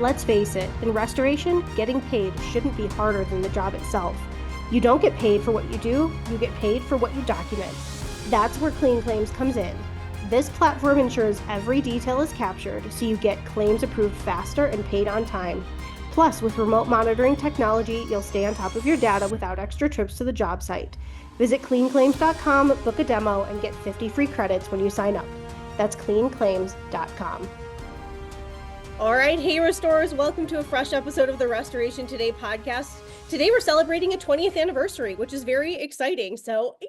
Let's face it, in restoration, getting paid shouldn't be harder than the job itself. You don't get paid for what you do, you get paid for what you document. That's where Clean Claims comes in. This platform ensures every detail is captured so you get claims approved faster and paid on time. Plus, with remote monitoring technology, you'll stay on top of your data without extra trips to the job site. Visit cleanclaims.com, book a demo, and get 50 free credits when you sign up. That's cleanclaims.com. All right, hey restorers, welcome to a fresh episode of the Restoration Today podcast. Today we're celebrating a 20th anniversary, which is very exciting. So, yay!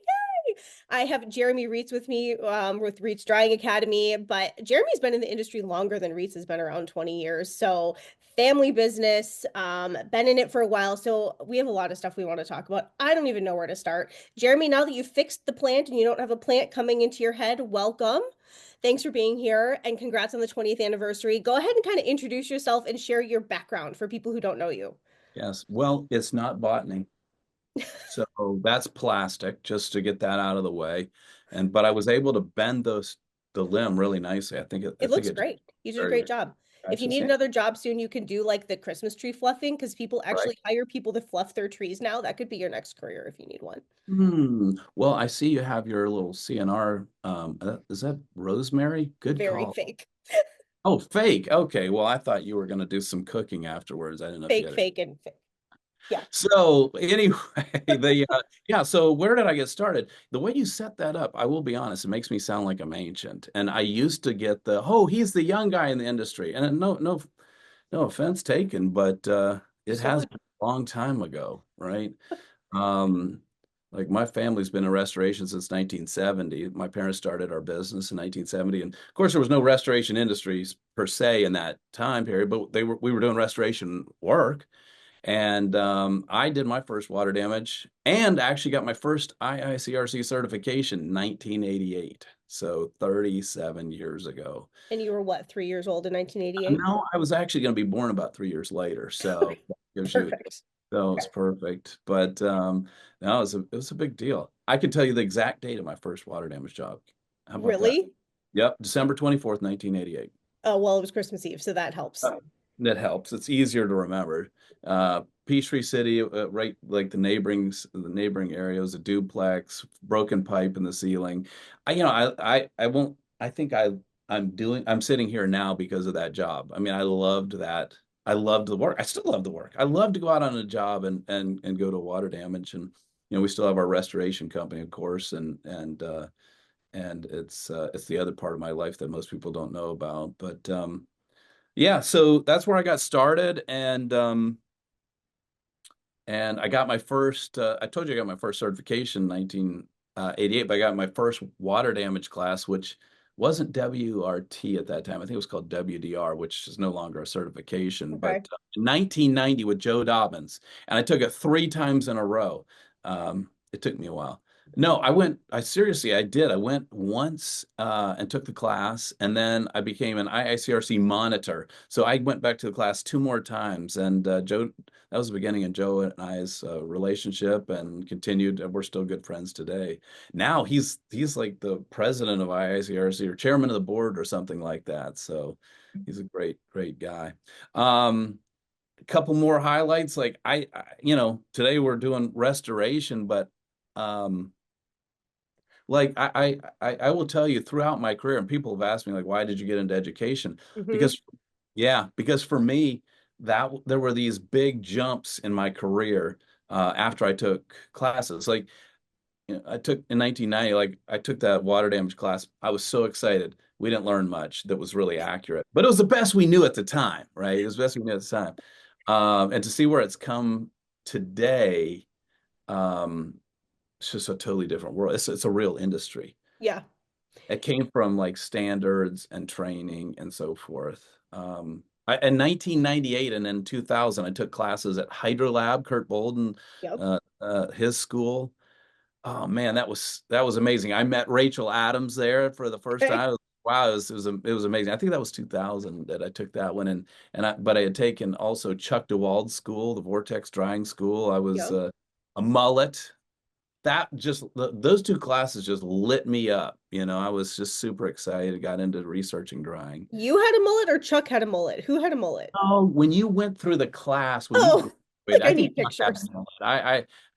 I have Jeremy Reets with me with Reets Drying Academy, but Jeremy's been in the industry longer than Reets has been, around 20 years. So family business, been in it for a while. So we have a lot of stuff we want to talk about. I don't even know where to start. Jeremy, now that you've fixed the plant and you don't have a plant coming into your head, welcome. Thanks for being here and congrats on the 20th anniversary. Go ahead and kind of introduce yourself and share your background for people who don't know you. Yes. Well, it's not botany. So that's plastic, just to get that out of the way. But I was able to bend the limb really nicely. I think it looks great. You did a great job. If you need another job soon, you can do like the Christmas tree fluffing, because people actually hire people to fluff their trees now. That could be your next career if you need one. Well, I see you have your little CNR. Is that rosemary? Good Very call. fake. Oh, fake. Okay. Well, I thought you were going to do some cooking afterwards. I didn't know if you had fake and fake. Yeah. So anyway, so where did I get started? The way you set that up, I will be honest, it makes me sound like I'm ancient. And I used to get he's the young guy in the industry. And no offense taken, but it has been a long time ago, right? Like my family's been in restoration since 1970. My parents started our business in 1970. And of course, there was no restoration industries per se in that time period, but we were doing restoration work. And I did my first water damage and actually got my first IICRC certification in 1988. So 37 years ago. And you were what, 3 years old in 1988? No, I was actually going to be born about 3 years later. So perfect. So it's perfect. But no, it was a big deal. I could tell you the exact date of my first water damage job. How about really? That? Yep, December 24th, 1988. Oh, well, it was Christmas Eve, so that helps. That helps. It's easier to remember. Peachtree City, right, like the neighboring area was a duplex, broken pipe in the ceiling. I'm sitting here now because of that job. I mean, I loved that. I loved the work. I still love the work. I love to go out on a job and go to water damage. And we still have our restoration company, of course, and it's the other part of my life that most people don't know about. But yeah, so that's where I got started, and I got my first. I told you I got my first certification in 1988, but I got my first water damage class, which wasn't WRT at that time. I think it was called WDR, which is no longer a certification. Okay. But in 1990 with Joe Dobbins, and I took it 3 times in a row. It took me a while. No, I went once and took the class, and then I became an IICRC monitor. So I went back to the class 2 more times, and Joe, that was the beginning of Joe and I's relationship, and continued. We're still good friends today. Now he's like the president of IICRC or chairman of the board or something like that. So he's a great guy. A couple more highlights, like today we're doing restoration, but like I will tell you, throughout my career, and people have asked me, like, why did you get into education? Because for me, there were these big jumps in my career after I took classes. Like, I took in 1990, like I took that water damage class. I was so excited. We didn't learn much that was really accurate, but it was the best we knew at the time, right? It was the best we knew at the time. And to see where it's come today, it's just a totally different world. It's a real industry. Yeah. It came from like standards and training and so forth. In 1998 and then 2000, I took classes at Hydrolab, Kurt Bolden, his school. Oh man, that was amazing. I met Rachel Adams there for the first time. Wow, it was amazing. I think that was 2000 that I took that one, but I had taken also Chuck DeWald's school, the Vortex Drying School. I was a mullet. that just those two classes just lit me up. You know, I was just super excited, got into researching drying. You had a mullet or Chuck had a mullet? Who had a mullet? Oh, when you went through the class, when you Oh, like graduated, I I think need Chuck had a pictures.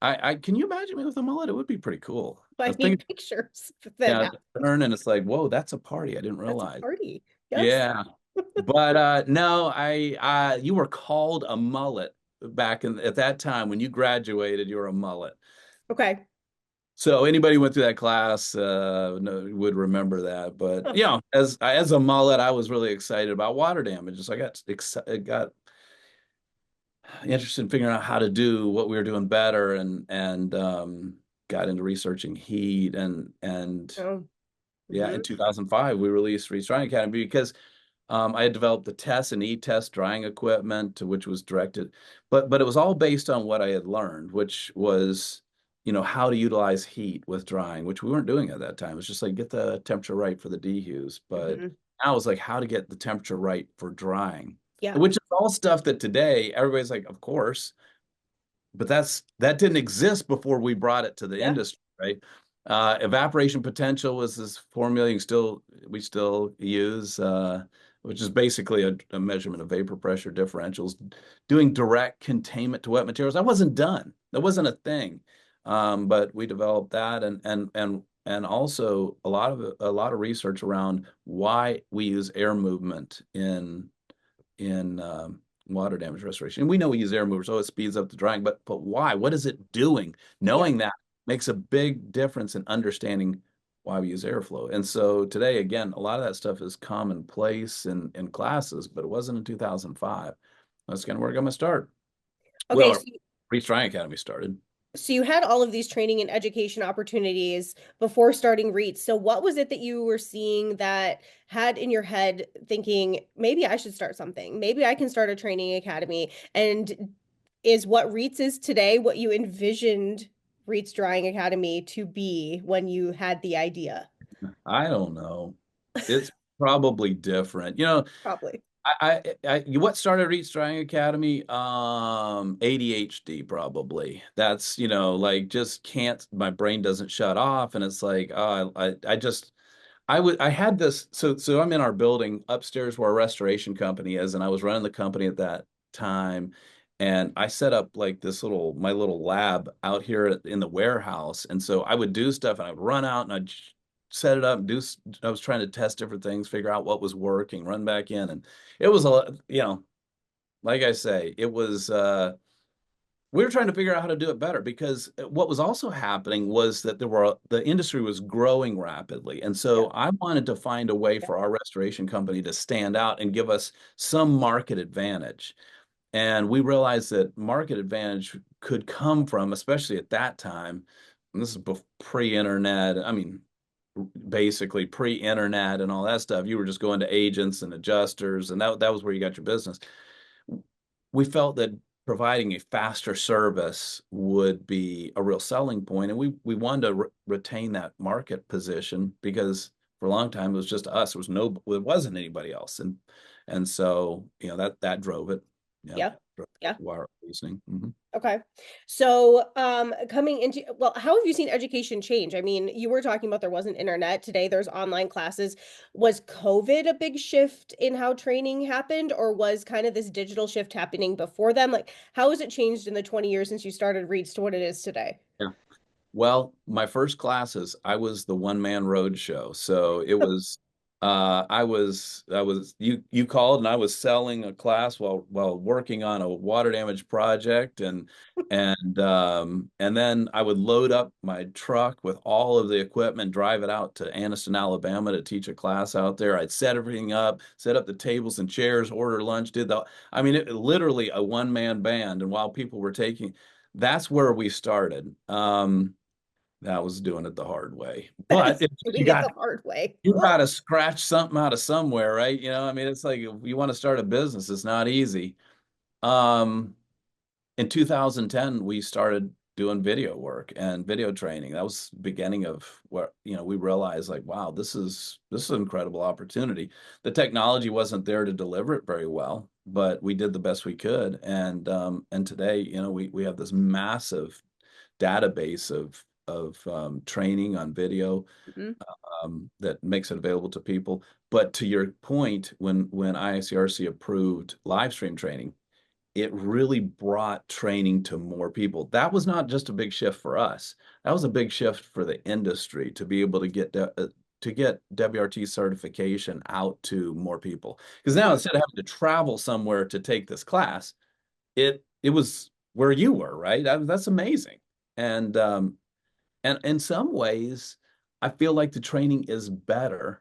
mullet. Can you imagine me with a mullet? It would be pretty cool. I I was need thinking, pictures that yeah, happened. turn and it's like, whoa, that's a party. I didn't That's a realize. party. Yes. Yeah. But no, you were called a mullet back in at that time when you graduated, you were a mullet. Okay. So anybody who went through that class would remember that. But you know, as a mullet, I was really excited about water damage. So got interested in figuring out how to do what we were doing better, and got into researching heat and Oh. yeah, in Hmm. 2005 we released Reets Drying Academy because I had developed the test and e-test drying equipment, which was directed, but it was all based on what I had learned, which was, you know, how to utilize heat with drying, which we weren't doing at that time. It's just like get the temperature right for the dehues, but Hmm. now it was like how to get the temperature right for drying, Yeah. which is all stuff that today everybody's like, of course, but that didn't exist before we brought it to the Yeah. industry, right? Evaporation potential was this formula we still use, which is basically a measurement of vapor pressure differentials. Doing direct containment to wet materials, that wasn't done. That wasn't a thing, but we developed that, and also a lot of research around why we use air movement in water damage restoration. And we know we use air movers, so it speeds up the drying, but why? What is it doing? Yeah. Knowing that makes a big difference in understanding why we use airflow. And so today, again, a lot of that stuff is commonplace in classes, but it wasn't in 2005. That's kind of where I got my start. Okay. Well, Reach Drying Academy started. So you had all of these training and education opportunities before starting Reets. So what was it that you were seeing that had in your head thinking, maybe I should start something? Maybe I can start a training academy. And is what Reets is today what you envisioned Reets Drying Academy to be when you had the idea? I don't know. It's probably different. You know, Probably. what started Reets Drying Academy? ADHD probably. That's, you know, like just can't, my brain doesn't shut off. And it's like, I had this, so I'm in our building upstairs where our restoration company is, and I was running the company at that time. And I set up like my little lab out here in the warehouse. And so I would do stuff and I would run out and I'd set it up and I was trying to test different things, figure out what was working, run back in. And it was you know, like I say, we were trying to figure out how to do it better because what was also happening was that the industry was growing rapidly. And Yeah. so I wanted to find a way for our restoration company to stand out and give us some market advantage. And we realized that market advantage could come from, especially at that time, and this is pre-internet, I mean, basically pre-internet and all that stuff. You were just going to agents and adjusters, and that was where you got your business. We felt that providing a faster service would be a real selling point, and we wanted to retain that market position because for a long time it was just us. It wasn't anybody else, and so you know that drove it. Yeah, Yeah. drove Yeah. wire reasoning. Mm-hmm. Okay. So, coming into, well, how have you seen education change? I mean, you were talking about there wasn't internet. Today there's online classes. Was COVID a big shift in how training happened, or was kind of this digital shift happening before them? Like, how has it changed in the 20 years since you started Reads to what it is today? Yeah. Well, my first classes, I was the one man road show. So it was you called and I was selling a class while working on a water damage project and then I would load up my truck with all of the equipment, drive it out to Anniston, Alabama to teach a class out there. I'd set everything up, set up the tables and chairs, order lunch, I mean, it literally a one man band. And while people were that's where we started. That was doing it the hard way. That But is if doing it the hard way. you got Whoa. to scratch something out of somewhere, right? You know, I mean, it's like if you want to start a business, it's not easy. Um, in 2010, we started doing video work and video training. That was the beginning of where, you know, we realized like, wow, this is an incredible opportunity. The technology wasn't there to deliver it very well, but we did the best we could. And today, you know, we have this massive database of training on video Mhm. that makes it available to people. But to your point, when IICRC approved live stream training, it really brought training to more people. That was not just a big shift for us. That was a big shift for the industry to be able to get WRT certification out to more people. Because now Mhm. instead of having to travel somewhere to take this class, it was where you were, right? That's amazing. And in some ways, I feel like the training is better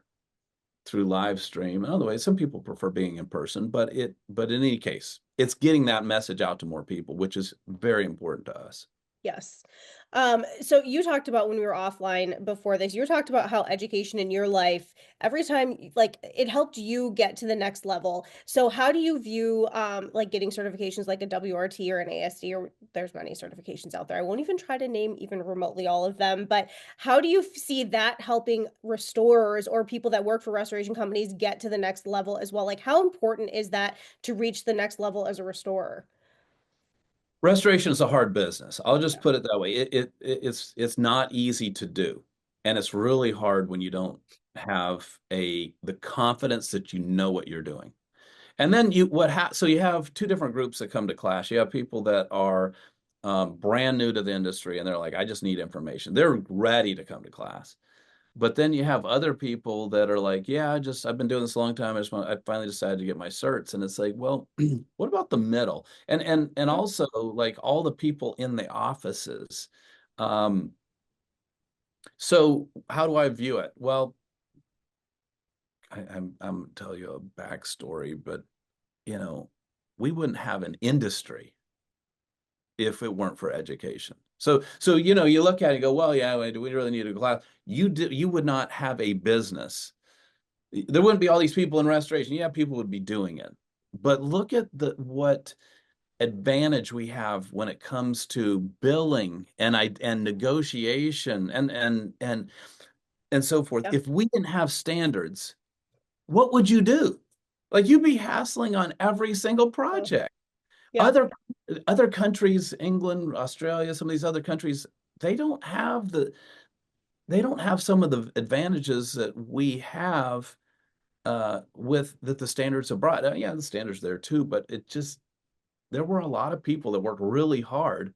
through live stream. In other ways, some people prefer being in person, but in any case, it's getting that message out to more people, which is very important to us. Yes. So you talked about when we were offline before this, you talked about how education in your life, every time, like it helped you get to the next level. So how do you view like getting certifications like a WRT or an ASD, or there's many certifications out there. I won't even try to name even remotely all of them, but how do you see that helping restorers or people that work for restoration companies get to the next level as well? Like how important is that to reach the next level as a restorer? Restoration is a hard business. I'll just Yeah. put it that way. It's not easy to do, and it's really hard when you don't have the confidence that you know what you're doing. And then so you have two different groups that come to class. You have people that are brand new to the industry and they're like, I just need information. They're ready to come to class. But then you have other people that are like, yeah, I've been doing this a long time. I finally decided to get my certs. And it's like, well, what about the middle? And Mhm. also like all the people in the offices. Um, so how do I view it? Well, I'm tell you a backstory, but you know, we wouldn't have an industry if it weren't for education. So you look at it and go, well, yeah, do we really need a class? You would not have a business. There wouldn't be all these people in restoration. Yeah, people would be doing it. But look at what advantage we have when it comes to billing and negotiation and so forth. Yeah. If we didn't have standards, what would you do? Like you'd be hassling on every single Oh, project. yeah. Other other countries, England, Australia, some of these other countries, they don't have some of the advantages that we have with that the standards have brought. Yeah, the standards there too, but there were a lot of people that worked really hard,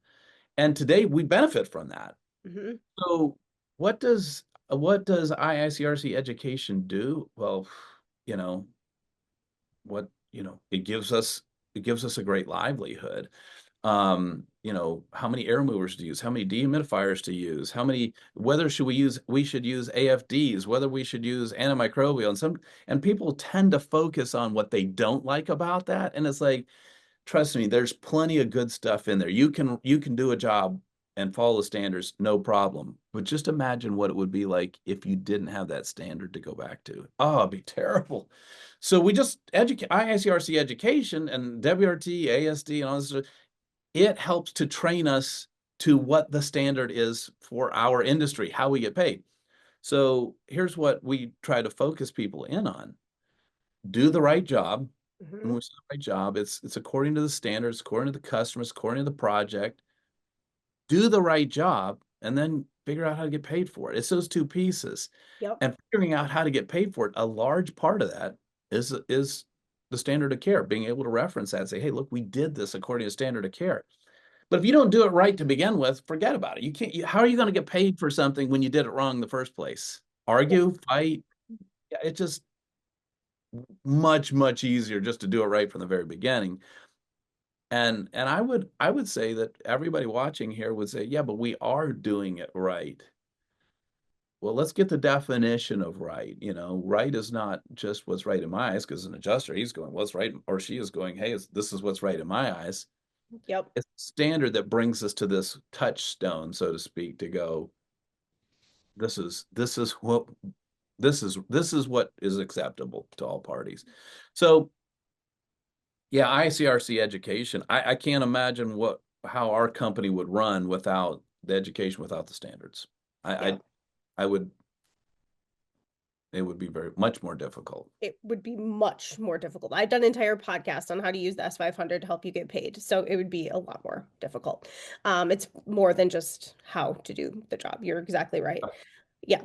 and today we benefit from that. Hmm. So what does IICRC education do? Well, you know, it gives us a great livelihood. How many air movers to use, how many dehumidifiers to use, whether we should use AFDs, whether we should use antimicrobial, and people tend to focus on what they don't like about that. And it's like, trust me, there's plenty of good stuff in there. You can do a job and follow the standards, no problem. But just imagine what it would be like if you didn't have that standard to go back to. Oh, it'd be terrible. So we just educate IICRC education and WRT, ASD, and all this. It helps to train us to what the standard is for our industry, how we get paid. So here's what we try to focus people in on. Do the right job. And when Hmm. we say the right job, it's according to the standards, according to the customers, according to the project. Do the right job and then figure out how to get paid for it. It's those two pieces. Yep. And figuring out how to get paid for it, a large part of that is the standard of care, being able to reference that and say, hey, look, we did this according to standard of care. But if you don't do it right to begin with, forget about it. You can't. How are you going to get paid for something when you did it wrong in the first place? Argue, fight. Yeah, it's just much, much easier just to do it right from the very beginning. And I would say that everybody watching here would say, yeah, but we are doing it right. Well, let's get the definition of right. Right is not just what's right in my eyes, because an adjuster, he's going, what's right, or she is going, hey, this is what's right in my eyes. Yep. It's a standard that brings us to this touchstone, so to speak, to go, this is what is acceptable to all parties. So yeah, ICRC education. I can't imagine how our company would run without the education, without the standards. I Yeah. I, I would it would be very much more difficult. It would be much more difficult. I've done an entire podcast on how to use the S500 to help you get paid. So it would be a lot more difficult. It's more than just how to do the job. You're exactly right. Yeah.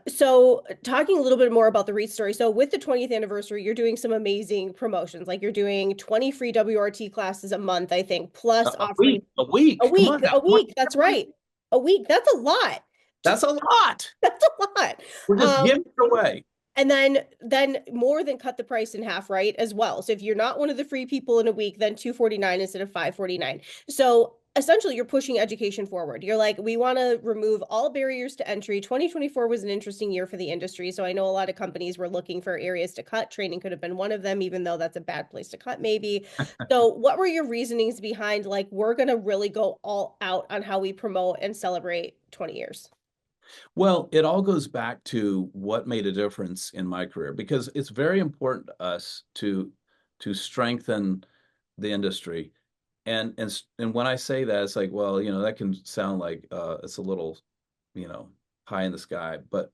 So talking a little bit more about the Reets story. So with the 20th anniversary, you're doing some amazing promotions. Like you're doing 20 free WRT classes a month, I think, plus A offering week, a week. Come on now. a week. That's right. A week. That's a lot. That's a lot. That's a lot. We're just giving it away. And then more than cut the price in half, right? As well. So if you're not one of the free people in a week, then $249 instead of $549. So essentially you're pushing education forward. You're like, we want to remove all barriers to entry. 2024 was an interesting year for the industry. So I know a lot of companies were looking for areas to cut. Training could have been one of them, even though that's a bad place to cut, maybe. So what were your reasonings behind like, we're going to really go all out on how we promote and celebrate 20 years? Well, it all goes back to what made a difference in my career, because it's very important to us to strengthen the industry. And when I say that, it's like, well, that can sound like it's a little, pie in the sky, but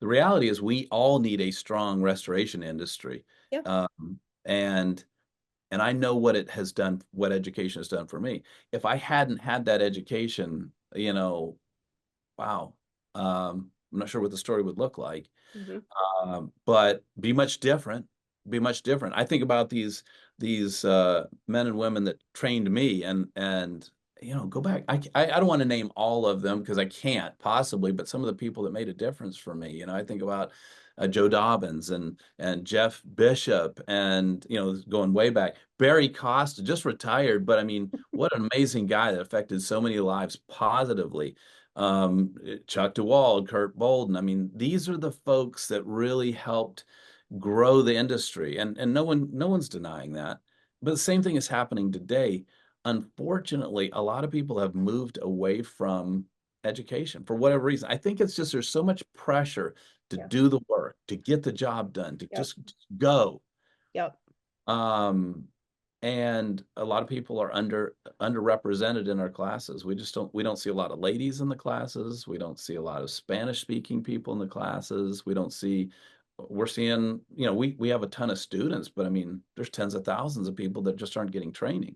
the reality is we all need a strong restoration industry. Yeah. And I know what it has done, what education has done for me. If I hadn't had that education, wow, I'm not sure what the story would look like, but be much different. Be much different. I think about these men and women that trained me, and go back. I don't want to name all of them because I can't possibly, but some of the people that made a difference for me. I think about Joe Dobbins and Jeff Bishop, and going way back. Barry Costa just retired, but I mean, what an amazing guy that affected so many lives positively. Chuck DeWald, Kurt Bolden. I mean, these are the folks that really helped grow the industry, and no one's denying that. But the same thing is happening today. Unfortunately, a lot of people have moved away from education for whatever reason. I think it's just there's so much pressure to do the work, to get the job done, to just go. Yep. And a lot of people are underrepresented in our classes. We don't see a lot of ladies in the classes. We don't see a lot of Spanish speaking people in the classes. We're seeing, we have a ton of students, but I mean, there's tens of thousands of people that just aren't getting training.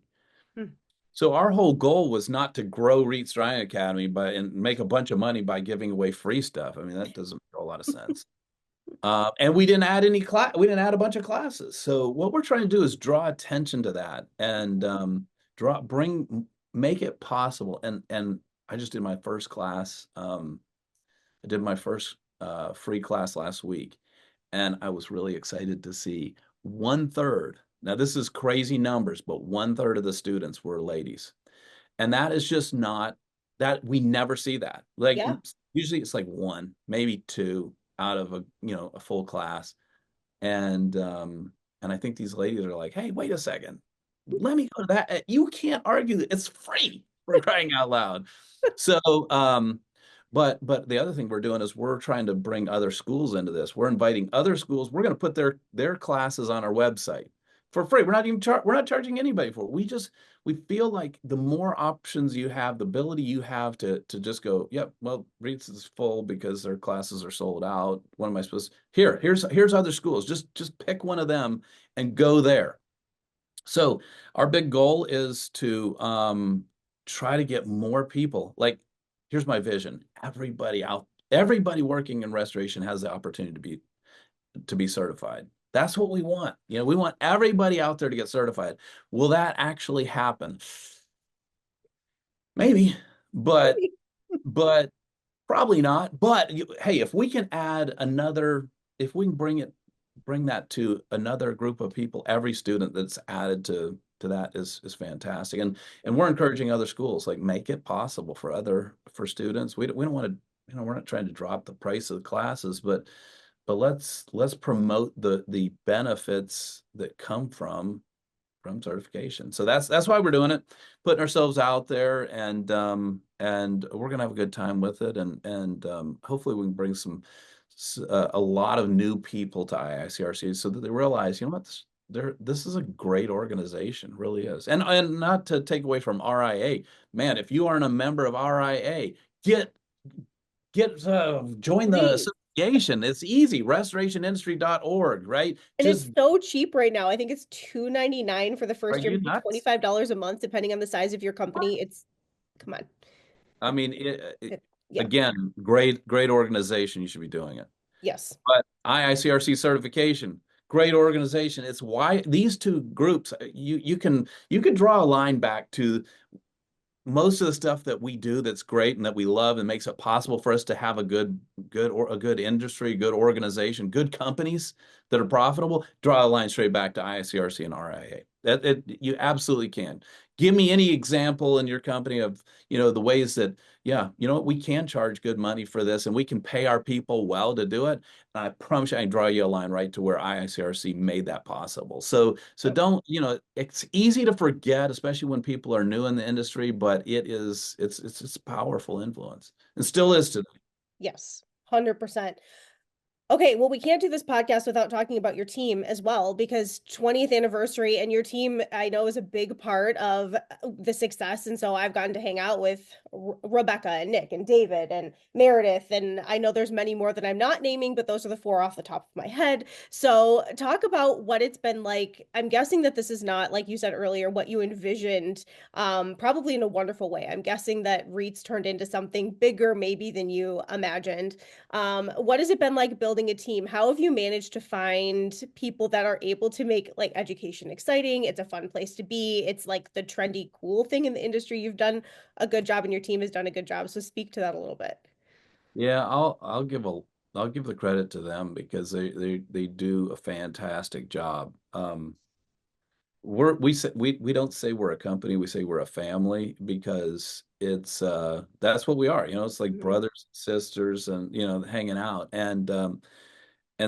So our whole goal was not to grow Reets Drying Academy and make a bunch of money by giving away free stuff. I mean, that doesn't make a lot of sense. And we didn't add we didn't add a bunch of classes. So what we're trying to do is draw attention to that and make it possible. And I just did my first class. I did my first free class last week, and I was really excited to see 1/3. Now this is crazy numbers, but 1/3 of the students were ladies, and that is just not that we never see that. Like usually it's like one, maybe two out of a full class. And I think these ladies are like, hey, wait a second, let me go to that. You can't argue that it's free, for crying out loud. So but the other thing we're doing is we're trying to bring other schools into this. We're inviting other schools. We're going to put their classes on our website for free. We're not charging anybody for it. We feel like the more options you have, the ability you have to just go, yep, well, Reets is full because their classes are sold out. What am I supposed to, here's other schools. Just pick one of them and go there. So our big goal is to try to get more people. Like, here's my vision. Everybody working in restoration has the opportunity to be certified. That's what we want. We want everybody out there to get certified. Will that actually happen? Maybe, but probably not. But hey, if we can bring that to another group of people, every student that's added to that is fantastic. And we're encouraging other schools, like, make it possible for students. We don't want to, we're not trying to drop the price of the classes, but let's promote the benefits that come from certification. So that's why we're doing it, putting ourselves out there, and we're gonna have a good time with it, and hopefully we can bring a lot of new people to IICRC so that they realize, this is a great organization, really is. And not to take away from RIA, man, if you aren't a member of RIA, join the certification. It's easy. Restorationindustry.org, right? And it's Just, so cheap right now. I think it's $2.99 for the are first year, you maybe nuts? $25 a month, depending on the size of your What? company. It's come on. I It, mean, yeah. again, great organization. You should be doing it. Yes. But IICRC certification, great organization. It's why these two groups, you can draw a line back to most of the stuff that we do that's great and that we love and makes it possible for us to have a good industry, good organization, good companies that are profitable. Draw a line straight back to IICRC and RIA. You absolutely can. Give me any example in your company of, the ways that, yeah, we can charge good money for this and we can pay our people well to do it. And I promise you, I can draw you a line right to where IICRC made that possible. So don't, it's easy to forget, especially when people are new in the industry, but it's a powerful influence and still is today. Yes. 100%. Okay, well, we can't do this podcast without talking about your team as well, because 20th anniversary and your team, I know, is a big part of the success. And so I've gotten to hang out with Rebecca and Nick and David and Meredith. And I know there's many more that I'm not naming, but those are the four off the top of my head. So talk about what it's been like. I'm guessing that this is not, like you said earlier, what you envisioned, probably in a wonderful way. I'm guessing that Reets turned into something bigger maybe than you imagined. What has it been like building a team? How have you managed to find people that are able to make like education exciting? It's a fun place to be. It's like the trendy, cool thing in the industry. You've done a good job and your team has done a good job. So speak to that a little bit. Yeah, I'll give the credit to them because they do a fantastic job. We don't say we're a company, we say we're a family because it's that's what we are. It's like Mhm. brothers and sisters and hanging out. And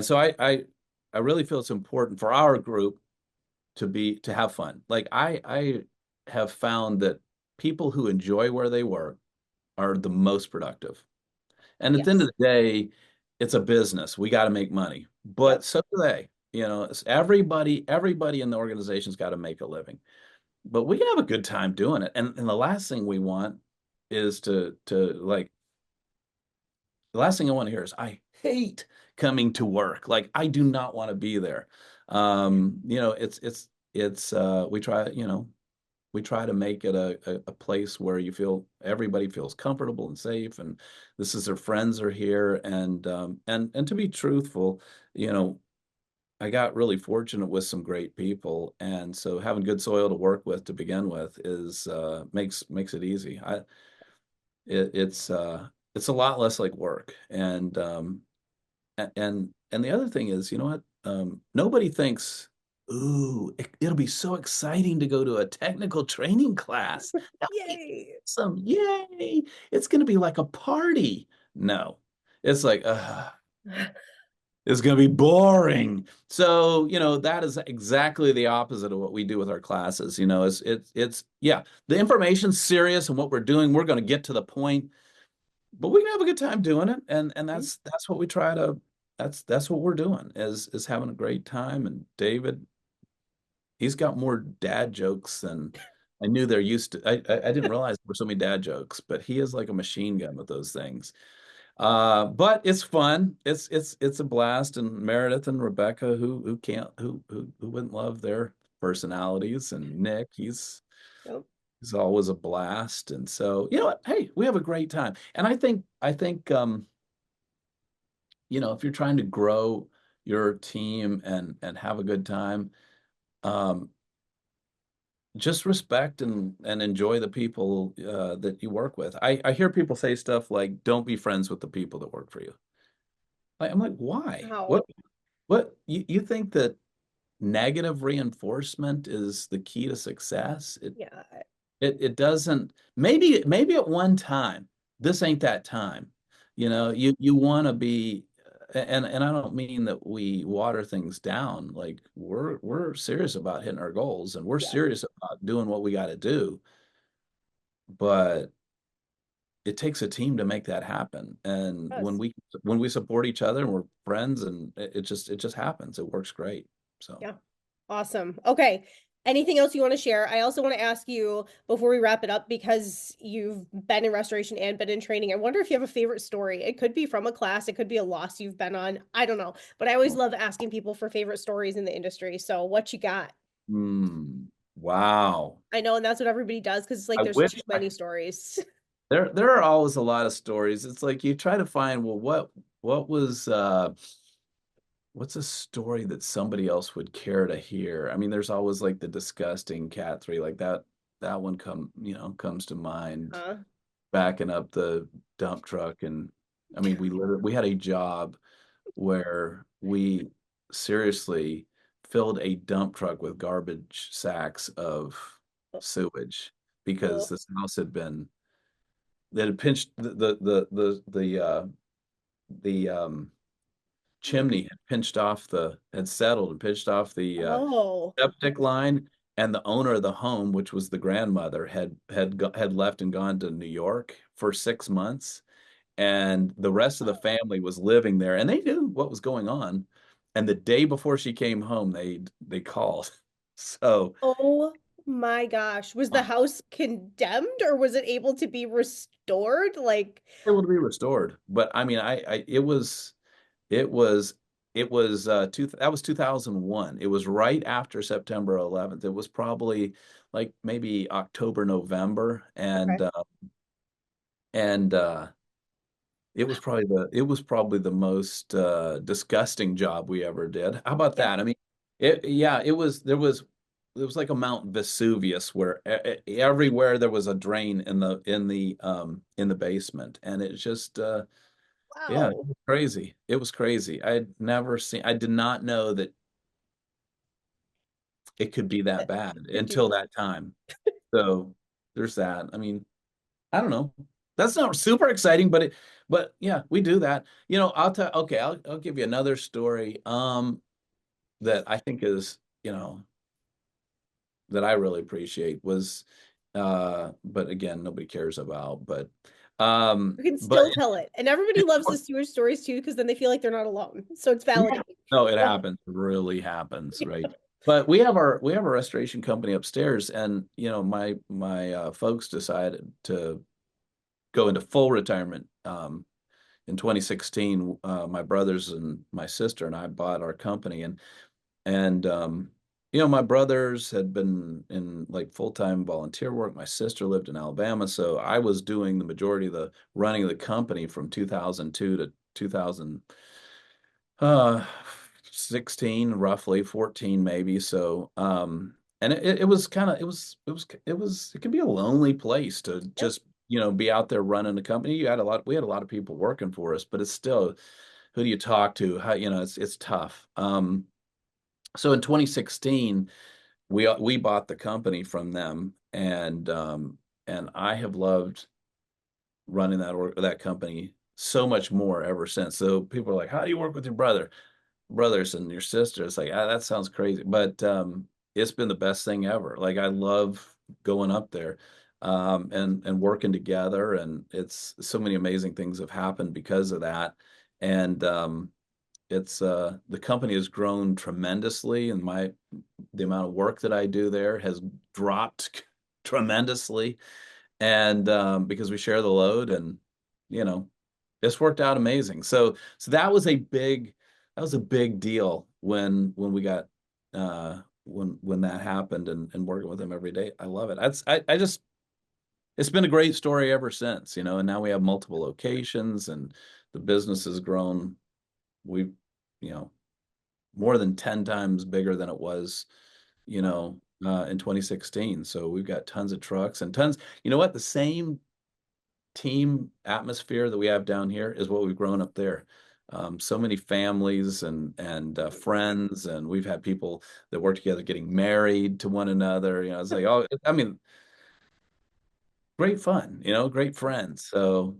so I really feel it's important for our group to have fun. Like I have found that people who enjoy where they work are the most productive. And at the end of Yes. the day, it's a business. We got to make money, but Yep. so do they. Everybody in the organization's got to make a living, but we can have a good time doing it. And the last thing we want is to like the last thing I want to hear is I hate coming to work. Like I do not want to be there. It's we try to make it a place where everybody feels comfortable and safe, and this is their friends are here, and to be truthful, you know, I got really fortunate with some great people, and so having good soil to work with to begin with is makes it easy. It's a lot less like work, and the other thing is, you know what? Nobody thinks, ooh, it'll be so exciting to go to a technical training class. That'll be Yay. awesome. Yay. It's going to be like a party. No, it's like, it's going to be boring. So, that is exactly the opposite of what we do with our classes. Yeah, the information's serious and what we're doing, we're going to get to the point, but we can have a good time doing it. And that's what we try to that's what we're doing is having a great time. And David, he's got more dad jokes than I knew there used to. I didn't realize there were so many dad jokes, but he is like a machine gun with those things. But it's fun. It's a blast. And Meredith and Rebecca, who can't who wouldn't love their personalities, and Nick, Yep. he's always a blast. And so, you know what? Hey, we have a great time. And I think if you're trying to grow your team and have a good time, um, just respect and enjoy the people that you work with. I hear people say stuff like, "Don't be friends with the people that work for you." I'm like, why? Wow. What you think that negative reinforcement is the key to success? Yeah. It doesn't. Maybe at one time, this ain't that time. You want to be, and I don't mean that we water things down. Like we're serious about hitting our goals, and we're Yeah. serious about doing what we got to do. But it takes a team to make that happen. And when Yes. we support each other and we're friends, and it just happens. It works great. So. Yeah. Awesome. Okay. Anything else you want to share? I also want to ask you before we wrap it up, because you've been in restoration and been in training. I wonder if you have a favorite story. It could be from a class, it could be a loss you've been on. I don't know. But I always love asking people for favorite stories in the industry. So what you got? Hmm. Wow. I know, and that's what everybody does because it's like I there's wish too many stories. there are always a lot of stories. It's like you try to find, well, what was what's a story that somebody else would care to hear? I mean, there's always like the disgusting cat three, like that one comes to mind, Huh? backing up the dump truck. And I mean, we had a job where we seriously filled a dump truck with garbage sacks of sewage because Oh, this house had been that had pinched the chimney had pinched off the had settled and pinched off the oh, septic line, and the owner of the home, which was the grandmother, had left and gone to New York for 6 months, and the rest of the family was living there, and they knew what was going on. And the day before she came home, they called. So oh my gosh. Was the house condemned or was it able to be restored? Like, able to be restored. But I mean, it was it was that was 2001. It was right after September 11th. It was probably like maybe October, November, okay. and it was probably the most disgusting job we ever did. How about Yeah. that? I mean, it was like a Mount Vesuvius where everywhere there was a drain in the basement, and it just yeah, it Wow. was crazy. It was crazy. I did not know that it could be that That bad could do until that time. So there's that. I mean, I don't know. That's not super exciting, but yeah, we do that. Okay, I'll give you another story that I think is, that I really appreciate was but again, nobody cares about, You can but still tell it. And everybody loves the sewer stories too, because then they feel like they're not alone. So it's yeah. validating. No, it Go happens. It really happens, ahead. right? But we have a restoration company upstairs, and my folks decided to go into full retirement. In 2016, my brothers and my sister and I bought our company, and my brothers had been in like full-time volunteer work. My sister lived in Alabama, so I was doing the majority of the running of the company from 2002 to 2000 uh 16, roughly 14 maybe. So and it was kind of it could be a lonely place to Yep. just be out there running a company. We had a lot of people working for us, but it's still, who do you talk to? How, it's tough. So in 2016, we bought the company from them, and I have loved running that company so much more ever since. So people are like, how do you work with your brothers and your sister? It's like, that sounds crazy, but it's been the best thing ever. Like, I love going up there, and working together, and it's so many amazing things have happened because of that. And it's the company has grown tremendously, and the amount of work that I do there has dropped tremendously, and because we share the load, and you know it's worked out amazing. So that was a big deal when we got when that happened, and working with them every day. I love it. I just It's been a great story ever since, and now we have multiple locations, and the business has grown. We've you know more than 10 times bigger than it was, in 2016. So we've got tons of trucks and tons. You know what? The same team atmosphere that we have down here is what we've grown up there. So many families and friends, and we've had people that work together getting married to one another. It's like, oh, I mean, great fun. Great friends. So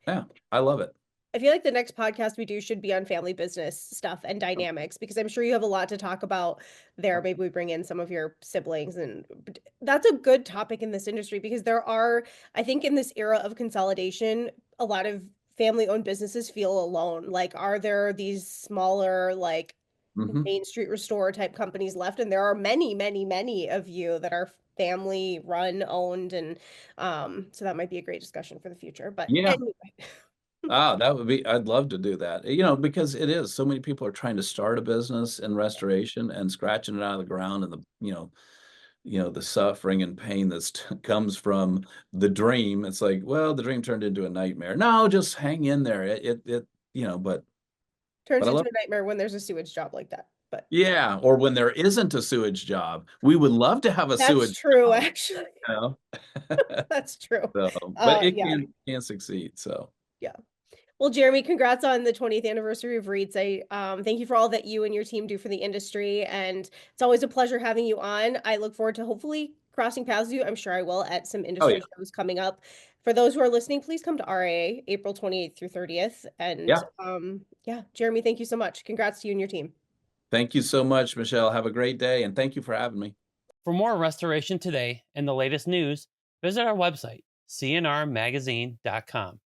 yeah, I love it. I feel like the next podcast we do should be on family business stuff and dynamics because I'm sure you have a lot to talk about there. Maybe we bring in some of your siblings, and that's a good topic in this industry because I think in this era of consolidation, a lot of family owned businesses feel alone. Like, are there these smaller, like, Mhm. Main Street Restore type companies left, and there are many, many, many of you that are family run, owned, and so that might be a great discussion for the future. But Yeah. anyway, That would be, I'd love to do that. Because it is, so many people are trying to start a business in restoration and scratching it out of the ground, and the suffering and pain that's comes from the dream. It's like, well, the dream turned into a nightmare. No, just hang in there. turns But I into love, a nightmare when there's a sewage job like that. But yeah, or when there isn't a sewage job, we would love to have a that's sewage true, job, actually. you know? That's true. So, but it Yeah, can succeed. So, yeah. Well, Jeremy, congrats on the 20th anniversary of Reets. I thank you for all that you and your team do for the industry, and it's always a pleasure having you on. I look forward to hopefully crossing paths with you. I'm sure I will at some oh yeah, industry shows coming up. For those who are listening, please come to RAA April 28th through 30th. And yeah. yeah, Jeremy, thank you so much. Congrats to you and your team. Thank you so much, Michelle. Have a great day, and thank you for having me. For more restoration today and the latest news, visit our website, cnrmagazine.com,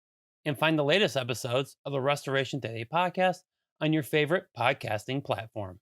and find the latest episodes of the Restoration Today podcast on your favorite podcasting platform.